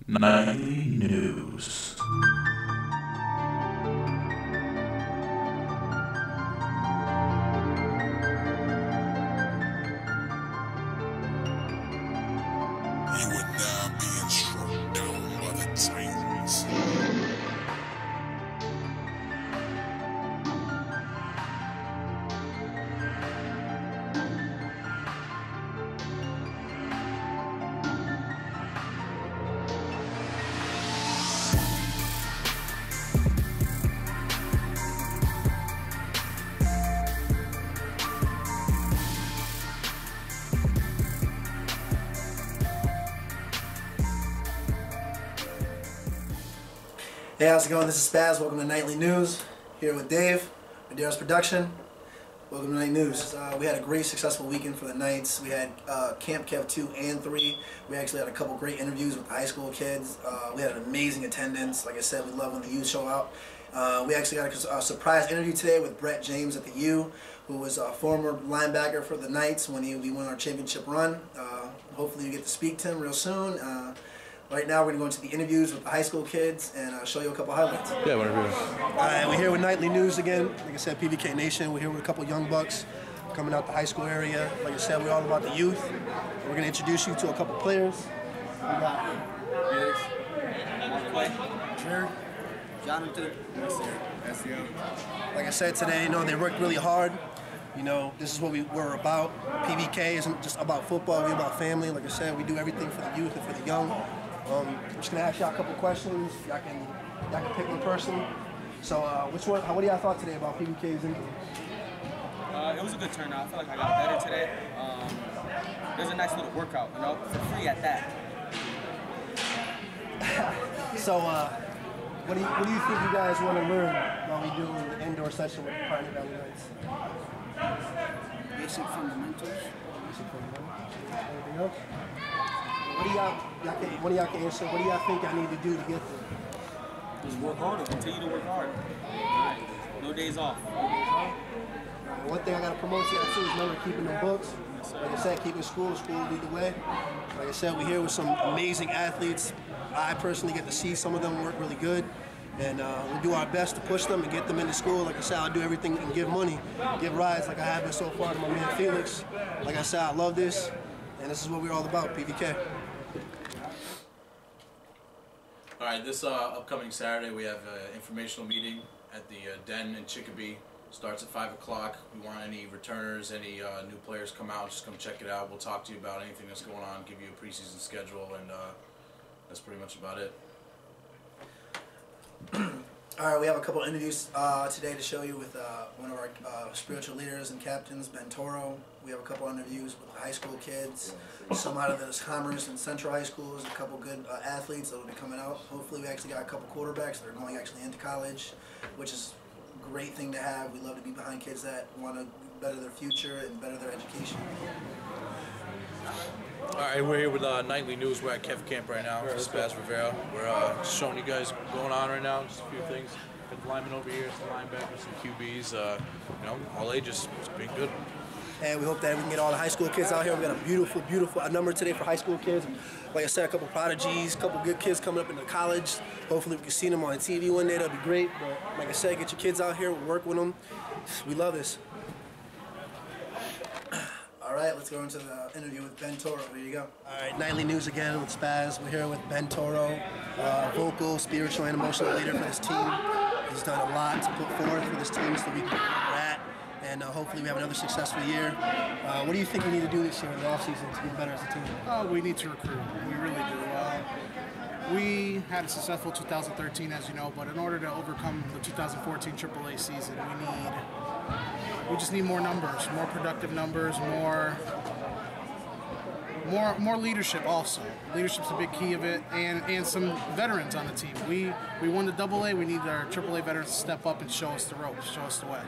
Nightly News. You are now being struck down by the Titans. Hey, how's it going? This is Spaz. Welcome to Nightly News. Here with Dave, Medeiros Production. Welcome to Nightly News. We had a great, successful weekend for the Knights. We had Camp Kev 2 and 3. We actually had a couple great interviews with high school kids. We had an amazing attendance. Like I said, we love when the youth show out. We actually got a surprise interview today with Brett James at the U, who was a former linebacker for the Knights when we won our championship run. Hopefully you get to speak to him real soon. Right now we're going to go into the interviews with the high school kids and show you a couple highlights. Yeah, whatever. Alright, we're here with Nightly News again. Like I said, PVK Nation. We're here with a couple young bucks coming out the high school area. Like I said, we're all about the youth. We're going to introduce you to a couple players. We got Jared, Jonathan, SEO. Like I said today, they worked really hard. This is what we're about. PVK isn't just about football, we're about family. Like I said, we do everything for the youth and for the young. I'm just gonna ask y'all a couple questions. Y'all can pick one person. So what do y'all thought today about PVK's interview? It was a good turnout. I feel like I got better today. It was a nice little workout, for free at that. So what do you think you guys want to learn while we do the indoor session with the Pioneer Valley Knights? Basic fundamentals. Anything else? What do y'all can answer? What do y'all think I need to do to get there? Just work harder. Continue to work hard. No days off. One thing I got to promote to y'all too is remember keeping the books. Like I said, keeping school will lead the way. Like I said, we're here with some amazing athletes. I personally get to see some of them work really good. And we'll do our best to push them and get them into school. Like I said, I'll do everything and give money, give rides like I have been so far to my man Felix. Like I said, I love this, and this is what we're all about, PVK. All right, this upcoming Saturday we have an informational meeting at the Den in Chicopee. Starts at 5 o'clock. We want any returners, any new players come out, just come check it out. We'll talk to you about anything that's going on, give you a preseason schedule, and that's pretty much about it. Alright, we have a couple of interviews today to show you with one of our spiritual leaders and captains, Ben Toro. We have a couple of interviews with high school kids, some out of the Commerce and Central High Schools, a couple good athletes that will be coming out. Hopefully we actually got a couple quarterbacks that are going actually into college, which is a great thing to have. We love to be behind kids that want to better their future and better their education. All right, we're here with Nightly News. We're at Kev Camp right now. Spaz, Rivera. We're just showing you guys what's going on right now. Just a few things. Got the linemen over here, some linebackers, some QBs. All ages. It's been good. And we hope that we can get all the high school kids out here. We got a beautiful, beautiful number today for high school kids. Like I said, a couple prodigies, a couple good kids coming up into college. Hopefully we can see them on TV one day. That'll be great. But like I said, get your kids out here. We'll work with them. We love this. All right, let's go into the interview with Ben Toro. Here you go. All right, Nightly News again with Spaz. We're here with Ben Toro, vocal, spiritual, and emotional leader for this team. He's done a lot to put forward for this team so we can get where we're at. And hopefully we have another successful year. What do you think we need to do this year in the offseason to get better as a team? We need to recruit. We really do. We had a successful 2013, as you know, but in order to overcome the 2014 AAA season, we just need more numbers, more productive numbers, more leadership also. Leadership's a big key of it, and some veterans on the team. We won the AA. We need our AAA veterans to step up and show us the ropes, show us the way.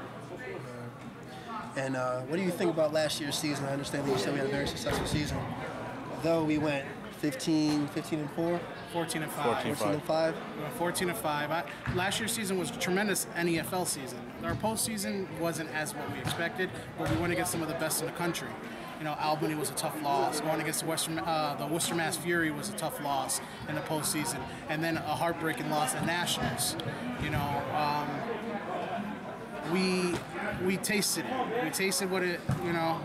And what do you think about last year's season? I understand that you said we had a very successful season. Though we went 15 and 4. 14 and 5. 14 and 5. 14 and 5. Last year's season was a tremendous NEFL season. Our postseason wasn't as what we expected, but we went against some of the best in the country. Albany was a tough loss. Going against the Worcester Mass Fury was a tough loss in the postseason, and then a heartbreaking loss at Nationals. We tasted it. We tasted what it.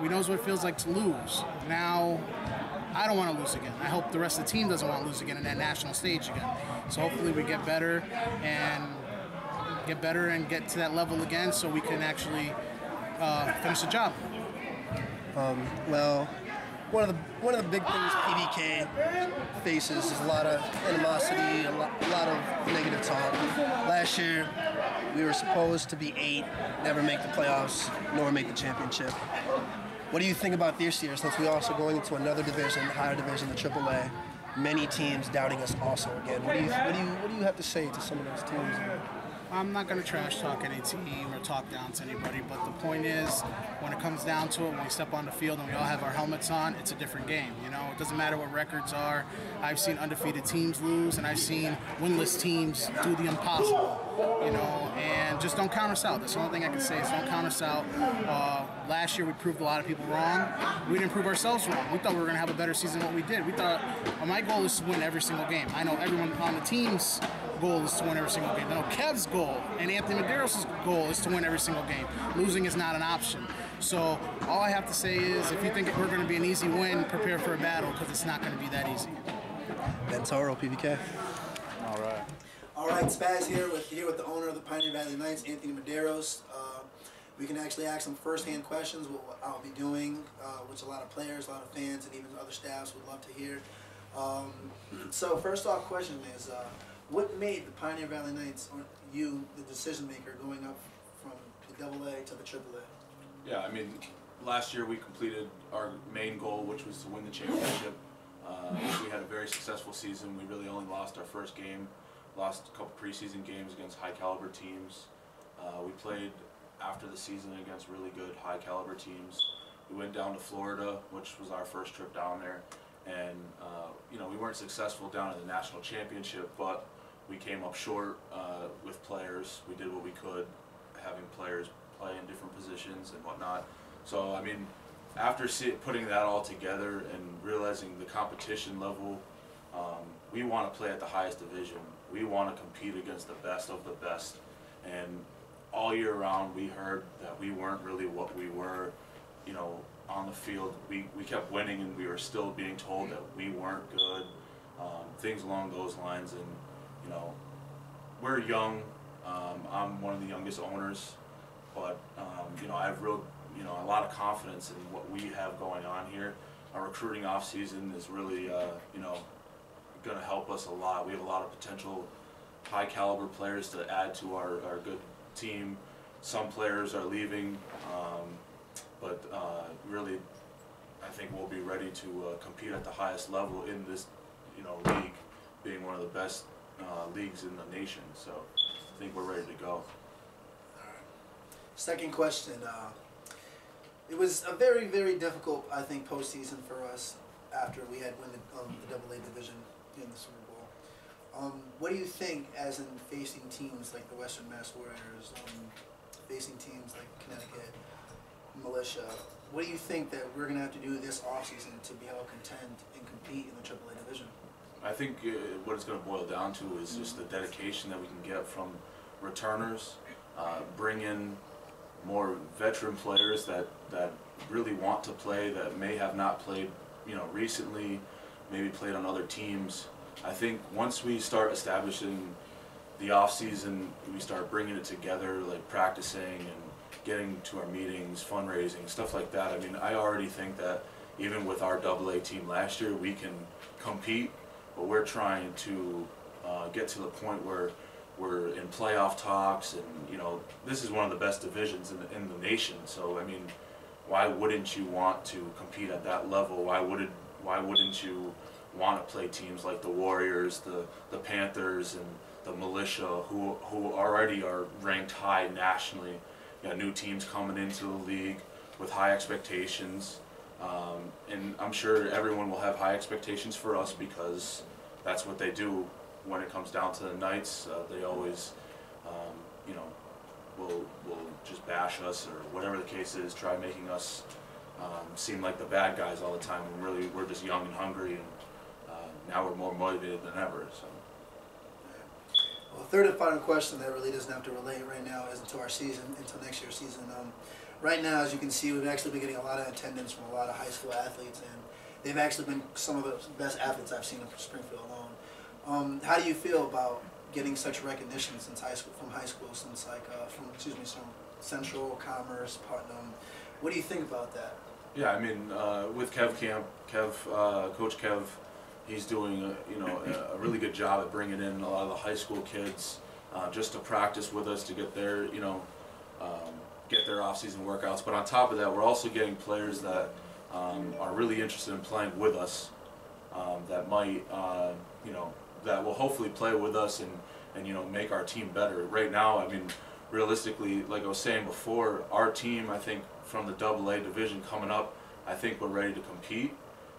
We knows what it feels like to lose. Now, I don't want to lose again. I hope the rest of the team doesn't want to lose again in that national stage again. So hopefully we get better and get to that level again, so we can actually finish the job. Well, one of the big things PBK faces is a lot of animosity, a lot of negative talk. Last year, we were supposed to be 8, never make the playoffs, nor make the championship. What do you think about this year, since we're also going into another division, higher division, the AAA? Many teams doubting us also again. What do you have to say to some of those teams? I'm not going to trash talk any team or talk down to anybody, but the point is, when it comes down to it, when we step on the field and we all have our helmets on, it's a different game. It doesn't matter what records are. I've seen undefeated teams lose, and I've seen winless teams do the impossible. And just don't count us out. That's the only thing I can say is don't count us out. Last year we proved a lot of people wrong. We didn't prove ourselves wrong. We thought we were going to have a better season than what we did. We thought, my goal is to win every single game. I know everyone on the team's goal is to win every single game. I know Kev's goal and Anthony Medeiros' goal is to win every single game. Losing is not an option. So all I have to say is, if you think we're going to be an easy win, prepare for a battle, because it's not going to be that easy. Ben Toro, PBK. All right, Spaz here with the owner of the Pioneer Valley Knights, Anthony Medeiros. We can actually ask some first-hand questions, what I'll be doing, which a lot of players, a lot of fans, and even other staffs would love to hear. So first off question is, what made the Pioneer Valley Knights, or you, the decision maker, going up from the AA to the AAA? Yeah, last year we completed our main goal, which was to win the championship. We had a very successful season. We really only lost our first game, lost a couple preseason games against high-caliber teams. We played after the season against really good high-caliber teams. We went down to Florida, which was our first trip down there, and we weren't successful down in the national championship, but we came up short with players. We did what we could, having players play in different positions and whatnot. So after putting that all together and realizing the competition level, we want to play at the highest division. We want to compete against the best of the best. And all year round we heard that we weren't really what we were, on the field. We kept winning and we were still being told that we weren't good, things along those lines. And we're young. I'm one of the youngest owners, but I have a lot of confidence in what we have going on here. Our recruiting off season is really going to help us a lot. We have a lot of potential high caliber players to add to our good team. Some players are leaving, but really I think we'll be ready to compete at the highest level in this league, being one of the best leagues in the nation. So I think we're ready to go. All right. Second question. It was a very, very difficult, I think, postseason for us after we had won the AA division in the Super Bowl. What do you think, as in facing teams like the Western Mass Warriors, facing teams like Connecticut, Militia, what do you think that we're going to have to do this offseason to be able to contend and compete in the AAA division? I think what it's going to boil down to is just the dedication that we can get from returners, bring in more veteran players that really want to play, that may have not played recently, maybe played on other teams. I think once we start establishing the off season, we start bringing it together, like practicing and getting to our meetings, fundraising, stuff like that. I already think that even with our AA team last year, we can compete, but we're trying to get to the point where we're in playoff talks, and this is one of the best divisions in the nation. So why wouldn't you want to compete at that level? Why wouldn't you want to play teams like the Warriors, the Panthers, and the Militia, who already are ranked high nationally? You got new teams coming into the league with high expectations, and I'm sure everyone will have high expectations for us because that's what they do when it comes down to the Knights. They always will just bash us, or whatever the case is, try making us seem like the bad guys all the time. And really, we're just young and hungry, and now we're more motivated than ever. So. Well, third and final question that really doesn't have to relate right now is until next year's season. Right now, as you can see, we've actually been getting a lot of attendance from a lot of high school athletes, and they've actually been some of the best athletes I've seen in Springfield alone. How do you feel about getting such recognition since high school, since like from Central, Commerce, Putnam? What do you think about that? Yeah, I mean, with Coach Kev, he's doing a really good job at bringing in a lot of the high school kids just to practice with us to get their get their off-season workouts. But on top of that, we're also getting players that are really interested in playing with us, that might that will hopefully play with us and make our team better. Right now, I mean, realistically, like I was saying before, our team, I think from the AA division coming up, I think we're ready to compete.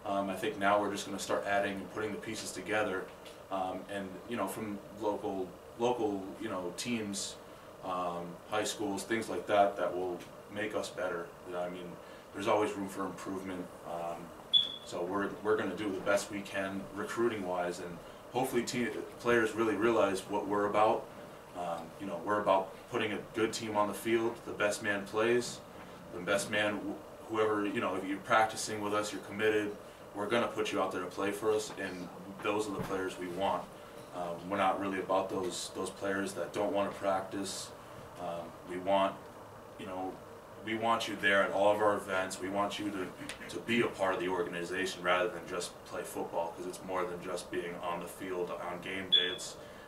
I think now we're just going to start adding and putting the pieces together, and from local teams, high schools, things like that, that will make us better. I mean, there's always room for improvement. So we're going to do the best we can recruiting wise, and hopefully players really realize what we're about. We're about putting a good team on the field. The best man plays. The best man, whoever, if you're practicing with us, you're committed, we're going to put you out there to play for us, and those are the players we want. We're not really about those players that don't want to practice. We want you there at all of our events. We want you to be a part of the organization rather than just play football, because it's more than just being on the field on game day.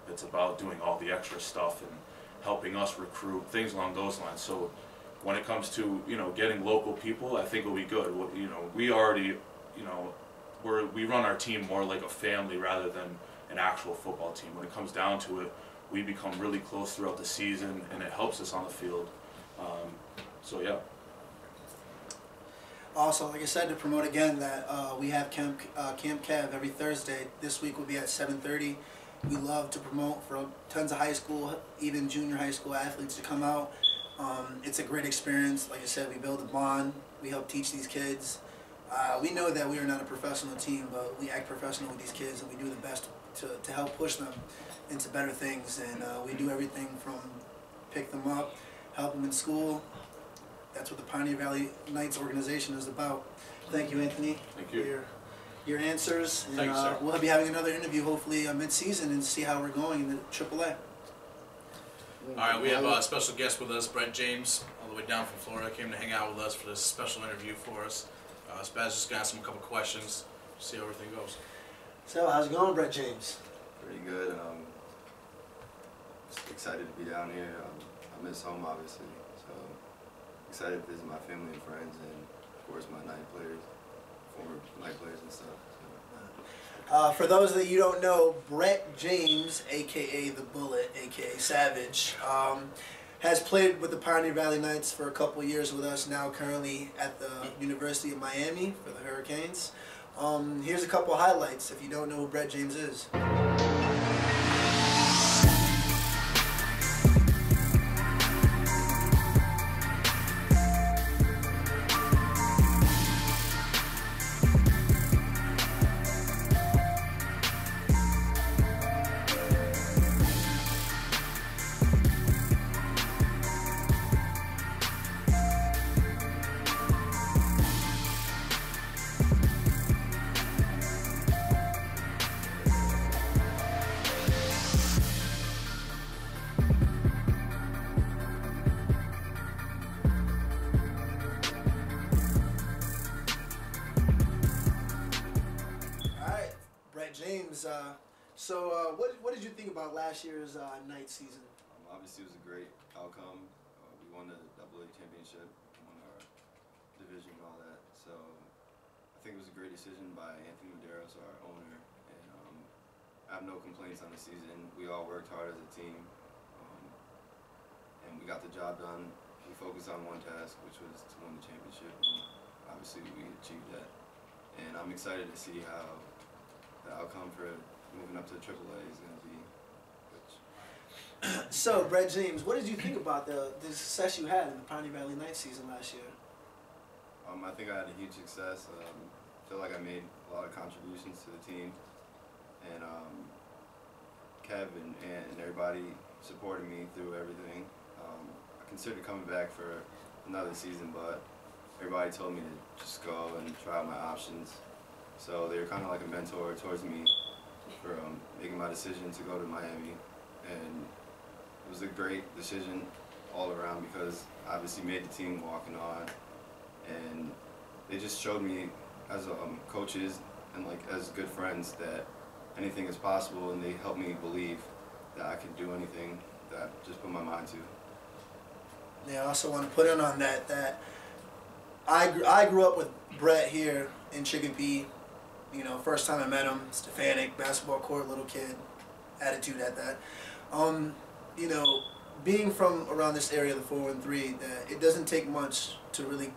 It's about doing all the extra stuff and helping us recruit, things along those lines. So when it comes to getting local people, I think it'll be good. We already we run our team more like a family rather than an actual football team. When it comes down to it, we become really close throughout the season, and it helps us on the field. So yeah. Also, like I said, to promote again that we have Camp Kev every Thursday. This week will be at 7:30. We love to promote for tons of high school, even junior high school athletes to come out. It's a great experience. Like I said, we build a bond. We help teach these kids. We know that we are not a professional team, but we act professional with these kids, and we do the best to help push them into better things. And we do everything from pick them up, help them in school. That's what the Pioneer Valley Knights organization is about. Thank you, Anthony. Thank you. For your answers. And, Thank you, sir. We'll be having another interview hopefully mid-season and see how we're going in the AAA. All right, we have a special guest with us, Brett James, all the way down from Florida, came to hang out with us for this special interview for us. Spaz just going to ask him a couple questions, see how everything goes. So, how's it going, Brett James? Pretty good. Just excited to be down here. I miss home, obviously, so excited to visit my family and friends, and of course my night players, former night players and stuff. For those that you don't know, Brett James, a.k.a. The Bullet, a.k.a. Savage, has played with the Pioneer Valley Knights for a couple of years with us, now currently at the University of Miami for the Hurricanes. Here's a couple of highlights if you don't know who Brett James is. James, what did you think about last year's night season? Obviously, it was a great outcome. We won the AA championship, won our division and all that. So I think it was a great decision by Anthony Medeiros, our owner. And I have no complaints on the season. We all worked hard as a team, and we got the job done. We focused on one task, which was to win the championship. And obviously, we achieved that. And I'm excited to see how the outcome for moving up to AAA is going to be. So, Brett James, what did you think about the success you had in the Pioneer Valley Night season last year? I think I had a huge success. I feel like I made a lot of contributions to the team, and Kev and Ant and everybody supported me through everything. I considered coming back for another season, but everybody told me to just go and try out my options. So they were kind of like a mentor towards me for making my decision to go to Miami, and it was a great decision all around because I obviously made the team walking on, and they just showed me as coaches and like as good friends that anything is possible, and they helped me believe that I could do anything that I just put my mind to. Yeah, I also want to put in on that I grew up with Brett here in Chicopee. You know, first time I met him, Stefanik, basketball court, little kid, attitude at that. You know, being from around this area, the 413, that it doesn't take much to really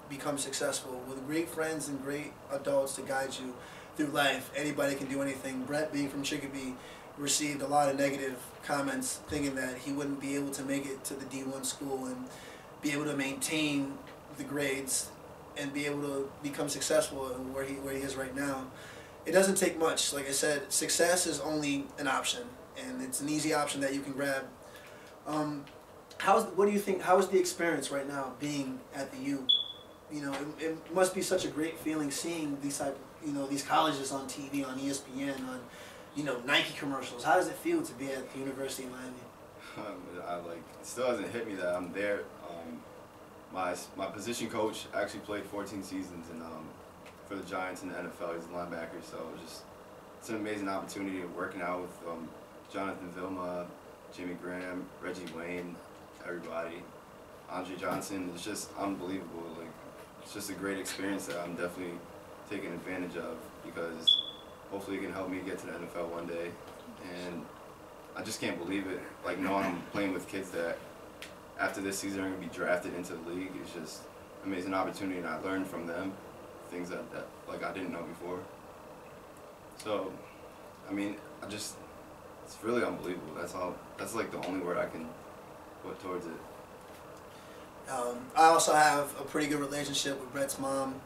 become successful. With great friends and great adults to guide you through life, anybody can do anything. Brett, being from Chicopee, received a lot of negative comments, thinking that he wouldn't be able to make it to the D1 school and be able to maintain the grades and be able to become successful where he is right now. It doesn't take much. Like I said, success is only an option, and it's an easy option that you can grab. What do you think? How is the experience right now being at the U? You know, it must be such a great feeling seeing these these colleges on TV, on ESPN, on Nike commercials. How does it feel to be at the University of Miami? It still hasn't hit me that I'm there. My position coach actually played 14 seasons for the Giants in the NFL. He's a linebacker, so it's an amazing opportunity of working out with Jonathan Vilma, Jimmy Graham, Reggie Wayne, everybody, Andre Johnson. It's just unbelievable. Like, it's just a great experience that I'm definitely taking advantage of because hopefully it can help me get to the NFL one day. And I just can't believe it. Like, knowing I'm playing with kids that after this season are going to be drafted into the league is just an amazing opportunity, and I learned from them things that like I didn't know before. So, I mean, it's really unbelievable. That's like the only word I can put towards it. I also have a pretty good relationship with Brett's mom,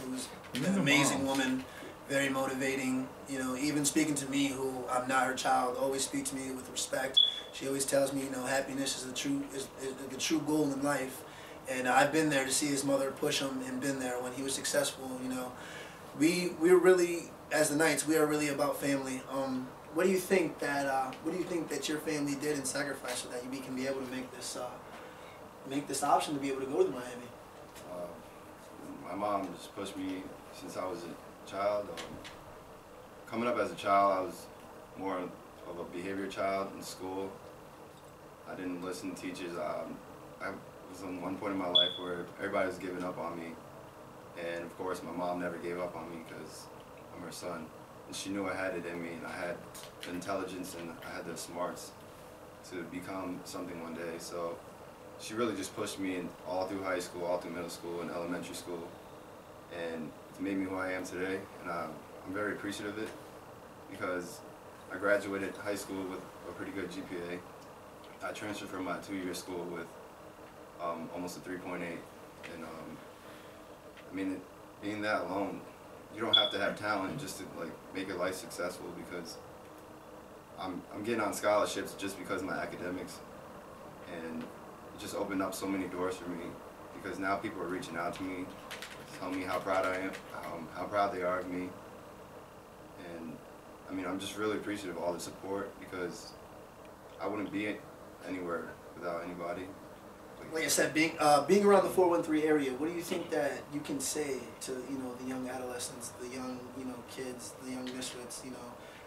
who's an amazing woman, very motivating. You know, even speaking to me, who I'm not her child, always speak to me with respect. She always tells me, happiness is the true goal in life. And I've been there to see his mother push him, and been there when he was successful. We're really, as the Knights, we are really about family. What do you think that your family did and sacrificed so that you can be able to make this option to be able to go to Miami? My mom just pushed me since I was a child. Coming up as a child, I was more of a behavior child in school. I didn't listen to teachers. I was on one point in my life where everybody was giving up on me, and of course my mom never gave up on me because I'm her son, and she knew I had it in me, and I had the intelligence and I had the smarts to become something one day. So she really just pushed me all through high school, all through middle school and elementary school, and it's made me who I am today, and I'm very appreciative of it because I graduated high school with a pretty good GPA. I transferred from my 2-year school with almost a 3.8, and I mean, being that alone, you don't have to have talent just to like make your life successful, because I'm getting on scholarships just because of my academics, and it just opened up so many doors for me because now people are reaching out to me, telling me how proud I am, how proud they are of me, and I mean, I'm just really appreciative of all the support because I wouldn't be anywhere without anybody. Like I said, being around the 413 area, what do you think that you can say to the young adolescents, the young kids, the young misfits,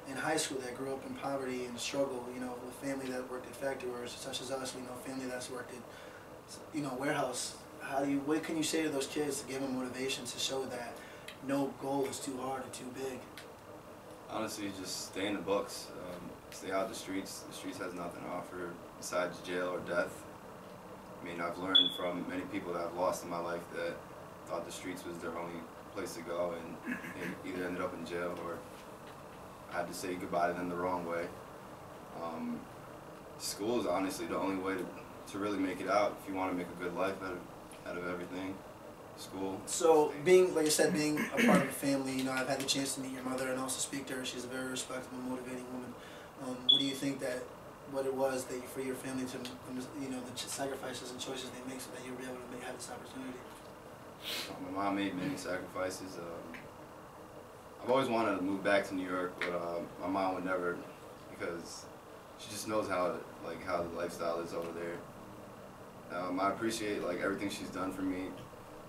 in high school that grew up in poverty and struggle, with family that worked at factory workers such as us, family that's worked at warehouse. What can you say to those kids to give them motivation to show that no goal is too hard or too big? Honestly, just stay in the books, stay out the streets. The streets has nothing to offer besides jail or death. I mean, I've learned from many people that I've lost in my life that thought the streets was their only place to go, and they either ended up in jail or I had to say goodbye to them the wrong way. School is honestly the only way to really make it out if you want to make a good life out of everything. school. So being, like I said, being a part of a family, you know, I've had the chance to meet your mother and also speak to her. She's a very respectable, motivating woman. What do you think that, what it was that for your family to, you know, the sacrifices and choices they make so that you'll be able to have this opportunity? My mom made many sacrifices. I've always wanted to move back to New York, but my mom would never, because she just knows how the lifestyle is over there. I appreciate like everything she's done for me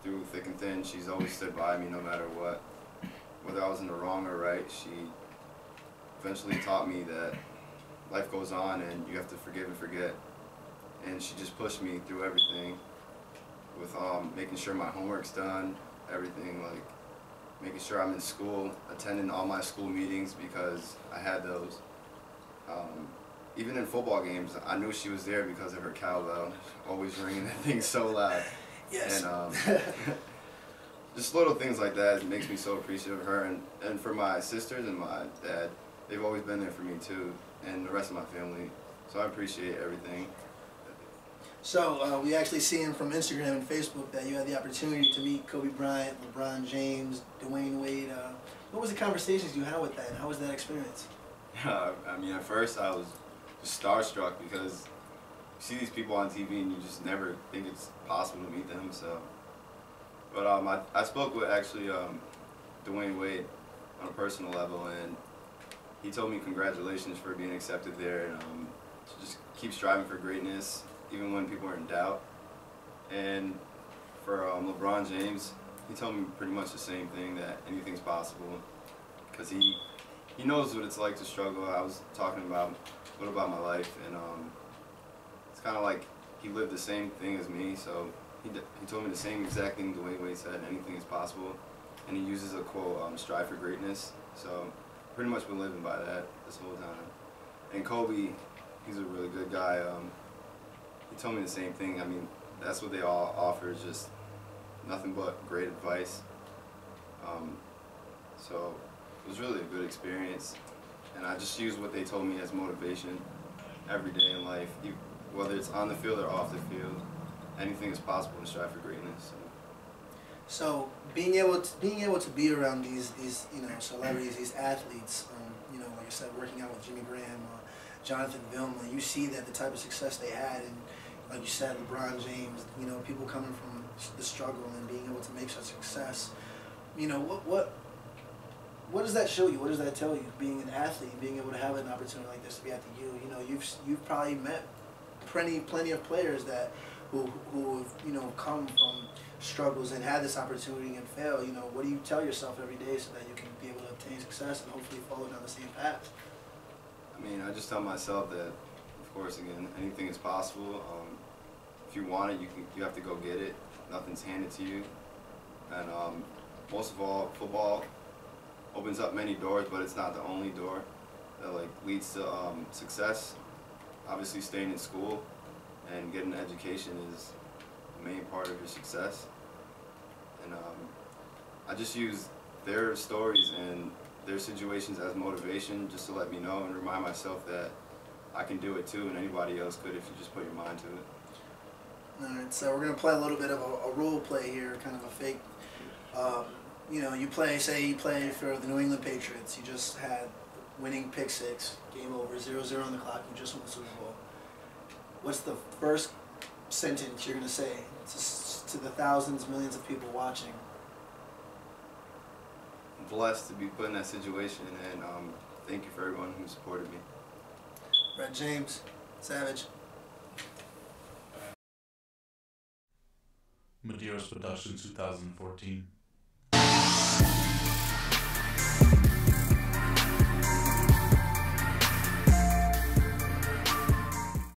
through thick and thin. She's always stood by me no matter what. Whether I was in the wrong or right, she eventually taught me that life goes on and you have to forgive and forget. And she just pushed me through everything with making sure my homework's done, everything, like making sure I'm in school, attending all my school meetings because I had those. Even in football games, I knew she was there because of her cowbell, always ringing that thing so loud. Yes. And just little things like that makes me so appreciative of her. And for my sisters and my dad, they've always been there for me too, and the rest of my family. So I appreciate everything. So we actually seen from Instagram and Facebook that you had the opportunity to meet Kobe Bryant, LeBron James, Dwayne Wade. What was the conversations you had with that, and how was that experience? I mean, at first I was just starstruck because you see these people on TV and you just never think it's possible to meet them. So, but I spoke with actually Dwayne Wade on a personal level, and he told me congratulations for being accepted there, and to just keep striving for greatness even when people are in doubt. And for LeBron James, he told me pretty much the same thing, that anything's possible, because he knows what it's like to struggle. I was talking about a little about my life, and it's kind of like he lived the same thing as me. So he told me the same exact thing Dwayne Wade said, anything is possible, and he uses a quote, strive for greatness. So pretty much been living by that this whole time. And Kobe, he's a really good guy. He told me the same thing. I mean, that's what they all offer, is just nothing but great advice. So it was really a good experience, and I just used what they told me as motivation every day in life, whether it's on the field or off the field. Anything is possible to strive for greatness. So being able to be around these you know, celebrities, these athletes, you know, like I said, working out with Jimmy Graham, Jonathan Vilma, you see that the type of success they had, and like you said, LeBron James, you know, people coming from the struggle and being able to make such success. You know, what does that show you? What does that tell you? Being an athlete, being able to have an opportunity like this to be at the U, you know, you've probably met plenty of players that who have, you know, come from struggles and had this opportunity and fail. You know, what do you tell yourself every day so that you can be able to obtain success and hopefully follow down the same path? I mean, I just tell myself that, of course, again, anything is possible. If you want it, you have to go get it. Nothing's handed to you. And most of all, football opens up many doors, but it's not the only door that like leads to success. Obviously, staying in school and getting an education is the main part of your success. And I just use their stories and their situations as motivation, just to let me know and remind myself that I can do it too, and anybody else could if you just put your mind to it. Alright, so we're going to play a little bit of a role play here, kind of a fake. You know, say you play for the New England Patriots. You just had winning pick six, game over, 0-0 on the clock, you just won the Super Bowl. What's the first sentence you're going to say to the thousands, millions of people watching? I'm blessed to be put in that situation, and thank you for everyone who supported me. Brett James, Savage. Medeiros Production 2014.